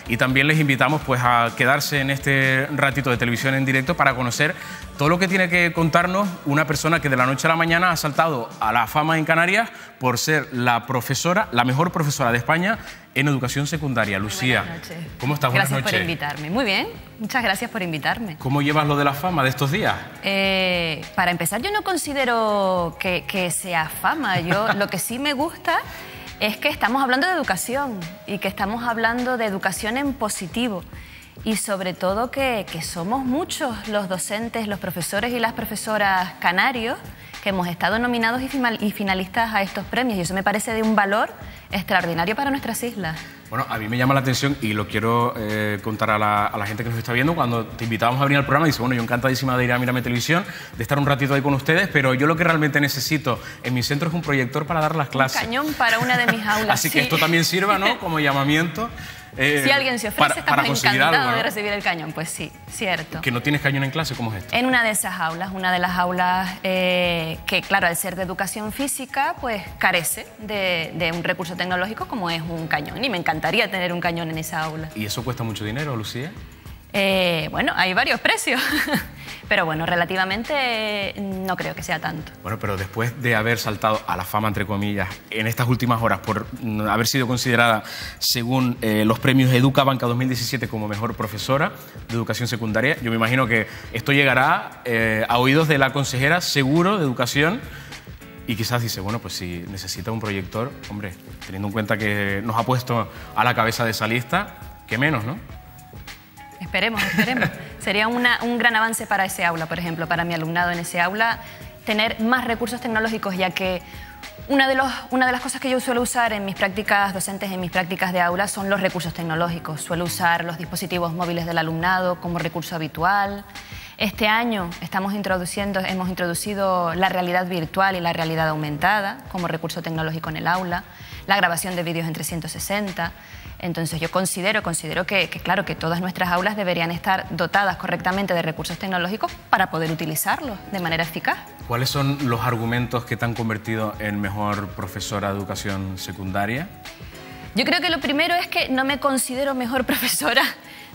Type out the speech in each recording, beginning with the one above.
y también les invitamos pues a quedarse en este ratito de televisión en directo para conocer todo lo que tiene que contarnos una persona que de la noche a la mañana ha saltado a la fama en Canarias por ser la mejor profesora de España en educación secundaria. Lucía, buenas noches. ¿Cómo estás? Buenas noches. Gracias por invitarme. Muy bien, muchas gracias por invitarme. ¿Cómo llevas lo de la fama de estos días? Para empezar, yo no considero que sea fama. Lo que sí me gusta es que estamos hablando de educación y que estamos hablando de educación en positivo. Y sobre todo que somos muchos los docentes, los profesores y las profesoras canarios que hemos estado nominados y finalistas a estos premios, y eso me parece de un valor extraordinario para nuestras islas. Bueno, a mí me llama la atención y lo quiero contar a la gente que nos está viendo. Cuando te invitábamos a venir al programa, dice, bueno, yo encantadísima de ir a Mírame Televisión, de estar un ratito ahí con ustedes, pero yo lo que realmente necesito en mi centro es un proyector para dar las clases. Un cañón para una de mis aulas. Así que esto también sirva, ¿no?, como llamamiento. Si alguien se ofrece, estamos encantados, ¿no?, de recibir el cañón. Pues sí, cierto. ¿Que no tienes cañón en clase? ¿Cómo es esto? En una de esas aulas, una de las aulas que, claro, al ser de educación física, pues carece de un recurso tecnológico como es un cañón. Y me encantaría tener un cañón en esa aula. ¿Y eso cuesta mucho dinero, Lucía? Bueno, hay varios precios, pero bueno, relativamente no creo que sea tanto. Bueno, pero después de haber saltado a la fama, entre comillas, en estas últimas horas por haber sido considerada, según los premios EducaBanca 2017, como mejor profesora de educación secundaria, yo me imagino que esto llegará a oídos de la consejera, seguro, de Educación, y quizás dice, bueno, pues si necesita un proyector, hombre, teniendo en cuenta que nos ha puesto a la cabeza de esa lista, qué menos, ¿no? Esperemos, esperemos. Sería un gran avance para ese aula, por ejemplo, para mi alumnado en ese aula, tener más recursos tecnológicos, ya que una de las cosas que yo suelo usar en mis prácticas docentes, en mis prácticas de aula, son los recursos tecnológicos. Suelo usar los dispositivos móviles del alumnado como recurso habitual. Este año hemos introducido la realidad virtual y la realidad aumentada como recurso tecnológico en el aula, la grabación de vídeos en 360. Entonces yo considero que claro, que todas nuestras aulas deberían estar dotadas correctamente de recursos tecnológicos para poder utilizarlos de manera eficaz. ¿Cuáles son los argumentos que te han convertido en mejor profesora de educación secundaria? Yo creo que lo primero es que no me considero mejor profesora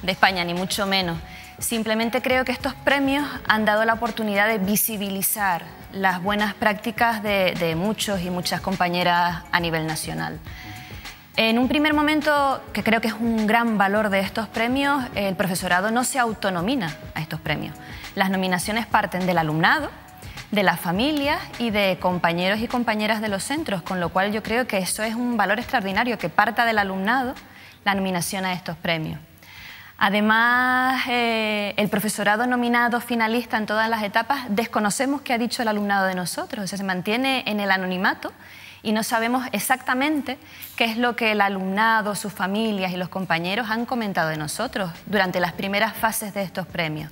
de España, ni mucho menos. Simplemente creo que estos premios han dado la oportunidad de visibilizar las buenas prácticas de muchos y muchas compañeras a nivel nacional. En un primer momento, que creo que es un gran valor de estos premios, el profesorado no se autonomina a estos premios. Las nominaciones parten del alumnado, de las familias y de compañeros y compañeras de los centros, con lo cual yo creo que eso es un valor extraordinario, que parta del alumnado la nominación a estos premios. Además, el profesorado nominado finalista en todas las etapas, desconocemos qué ha dicho el alumnado de nosotros, o sea, se mantiene en el anonimato y no sabemos exactamente qué es lo que el alumnado, sus familias y los compañeros han comentado de nosotros durante las primeras fases de estos premios.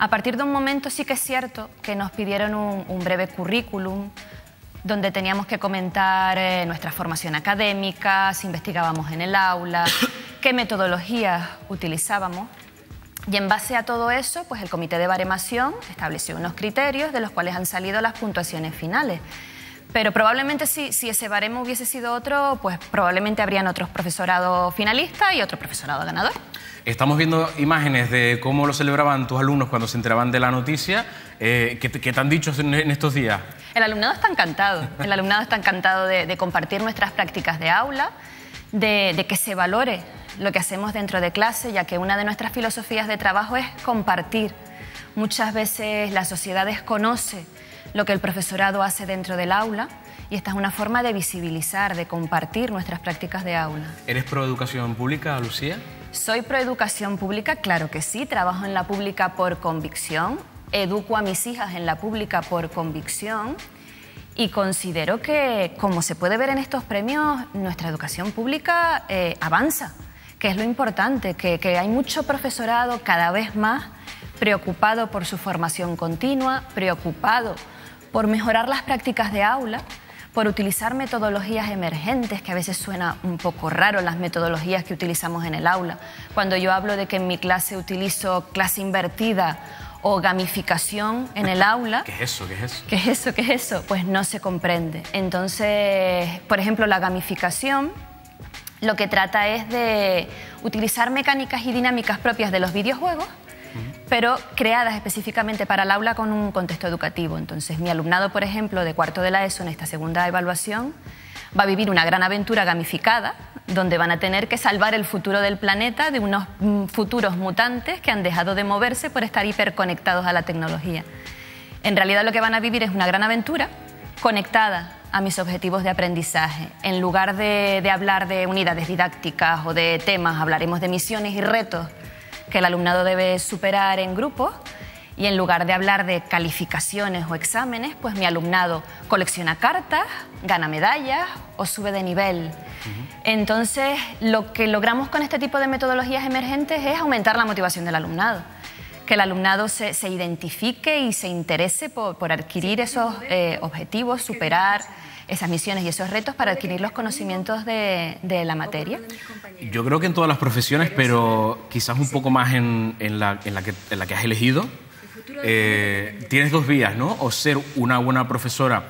A partir de un momento sí que es cierto que nos pidieron un breve currículum donde teníamos que comentar nuestra formación académica, si investigábamos en el aula, qué metodologías utilizábamos. Y en base a todo eso, pues el comité de baremación estableció unos criterios de los cuales han salido las puntuaciones finales. Pero probablemente si ese baremo hubiese sido otro, pues probablemente habrían otros profesorados finalistas y otro profesorado ganador. Estamos viendo imágenes de cómo lo celebraban tus alumnos cuando se enteraban de la noticia. ¿Qué te han dicho en estos días? El alumnado está encantado. El alumnado está encantado de compartir nuestras prácticas de aula, de que se valore lo que hacemos dentro de clase, ya que una de nuestras filosofías de trabajo es compartir. Muchas veces la sociedad desconoce lo que el profesorado hace dentro del aula y esta es una forma de visibilizar, de compartir nuestras prácticas de aula. ¿Eres pro educación pública, Lucía? Soy pro educación pública, claro que sí. Trabajo en la pública por convicción, educo a mis hijas en la pública por convicción y considero que, como se puede ver en estos premios, nuestra educación pública avanza, que es lo importante, que hay mucho profesorado cada vez más preocupado por su formación continua, preocupado por mejorar las prácticas de aula, por utilizar metodologías emergentes, que a veces suena un poco raro las metodologías que utilizamos en el aula. Cuando yo hablo de que en mi clase utilizo clase invertida o gamificación en el aula... ¿Qué es eso? ¿Qué es eso? ¿Qué es eso? ¿Qué es eso? Pues no se comprende. Entonces, por ejemplo, la gamificación lo que trata es de utilizar mecánicas y dinámicas propias de los videojuegos, pero creadas específicamente para el aula con un contexto educativo. Entonces, mi alumnado, por ejemplo, de cuarto de la ESO, en esta segunda evaluación, va a vivir una gran aventura gamificada, donde van a tener que salvar el futuro del planeta de unos futuros mutantes que han dejado de moverse por estar hiperconectados a la tecnología. En realidad, lo que van a vivir es una gran aventura conectada a mis objetivos de aprendizaje. En lugar de hablar de unidades didácticas o de temas, hablaremos de misiones y retos que el alumnado debe superar en grupo, y en lugar de hablar de calificaciones o exámenes, pues mi alumnado colecciona cartas, gana medallas o sube de nivel. Entonces, lo que logramos con este tipo de metodologías emergentes es aumentar la motivación del alumnado, que el alumnado se identifique y se interese por adquirir esos objetivos, superar esas misiones y esos retos para adquirir los conocimientos de la materia. Yo creo que en todas las profesiones, pero quizás un poco más en la que has elegido, tienes dos vías, ¿no? O ser una buena profesora,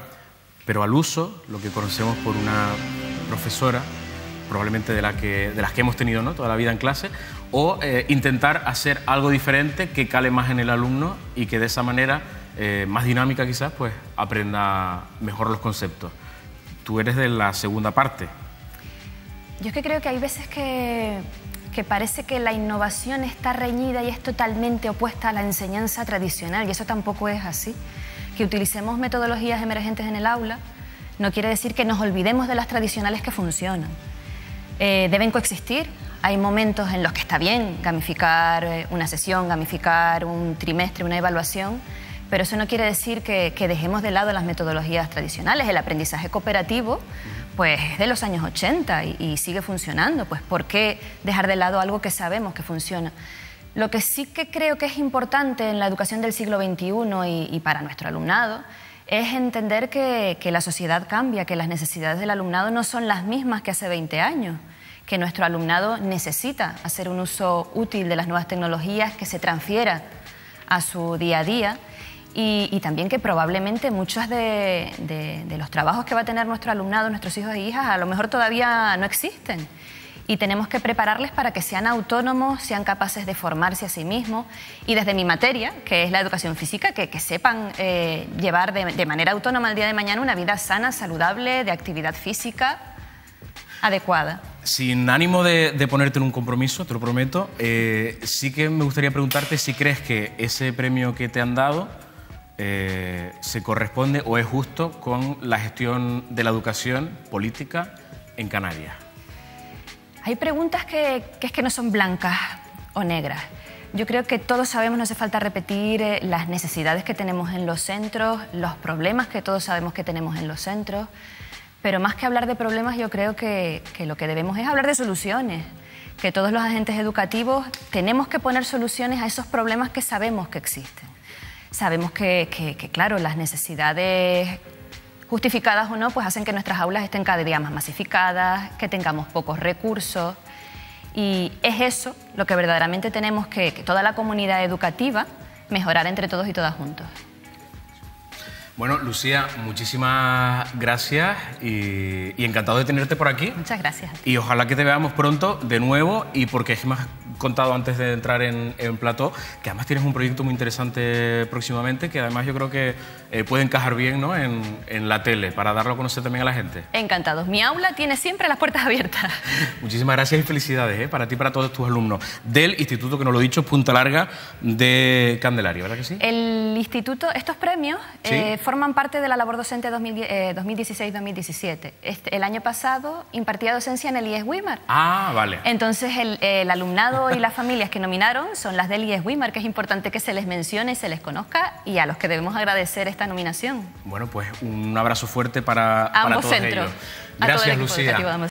pero al uso, lo que conocemos por una profesora, probablemente de las que hemos tenido, ¿no?, toda la vida en clase, o intentar hacer algo diferente que cale más en el alumno y que de esa manera, más dinámica quizás, pues aprenda mejor los conceptos. Tú eres de la segunda parte. Yo es que creo que hay veces que parece que la innovación está reñida y es totalmente opuesta a la enseñanza tradicional, y eso tampoco es así. Que utilicemos metodologías emergentes en el aula no quiere decir que nos olvidemos de las tradicionales que funcionan. Deben coexistir. Hay momentos en los que está bien gamificar una sesión, gamificar un trimestre, una evaluación, pero eso no quiere decir que dejemos de lado las metodologías tradicionales. El aprendizaje cooperativo pues es de los años 80 y sigue funcionando. Pues ¿por qué dejar de lado algo que sabemos que funciona? Lo que sí que creo que es importante en la educación del siglo XXI y para nuestro alumnado es entender que la sociedad cambia, que las necesidades del alumnado no son las mismas que hace 20 años, que nuestro alumnado necesita hacer un uso útil de las nuevas tecnologías, que se transfiera a su día a día, y también que probablemente muchos de los trabajos que va a tener nuestro alumnado, nuestros hijos e hijas, a lo mejor todavía no existen. Y tenemos que prepararles para que sean autónomos, sean capaces de formarse a sí mismos, y desde mi materia, que es la educación física, que sepan llevar de manera autónoma el día de mañana una vida sana, saludable, de actividad física adecuada. Sin ánimo de ponerte en un compromiso, te lo prometo, sí que me gustaría preguntarte si crees que ese premio que te han dado se corresponde o es justo con la gestión de la educación política en Canarias. Hay preguntas que es que no son blancas o negras. Yo creo que todos sabemos, no hace falta repetir las necesidades que tenemos en los centros, los problemas que todos sabemos que tenemos en los centros, pero más que hablar de problemas, yo creo que lo que debemos es hablar de soluciones, que todos los agentes educativos tenemos que poner soluciones a esos problemas que sabemos que existen. Sabemos que claro, las necesidades justificadas o no, pues hacen que nuestras aulas estén cada día más masificadas, que tengamos pocos recursos, y es eso lo que verdaderamente tenemos que toda la comunidad educativa mejorar entre todos y todas juntos. Bueno, Lucía, muchísimas gracias y encantado de tenerte por aquí. Muchas gracias. Y ojalá que te veamos pronto de nuevo, y porque me has contado antes de entrar en plató que además tienes un proyecto muy interesante próximamente, que además yo creo que puede encajar bien, ¿no?, en la tele, para darlo a conocer también a la gente. Encantados. Mi aula tiene siempre las puertas abiertas. Muchísimas gracias y felicidades para ti y para todos tus alumnos del Instituto, que no lo he dicho, Punta Larga de Candelaria, ¿verdad que sí? El instituto, estos premios ¿Sí? Forman parte de la labor docente 2016-2017. El año pasado impartía docencia en el IES Weimar. Ah, vale. Entonces el alumnado y las familias que nominaron son las del IES Weimar, que es importante que se les mencione y se les conozca, y a los que debemos agradecer esta nominación. Bueno, pues un abrazo fuerte para ambos todos centros. ellos. Gracias, Lucía.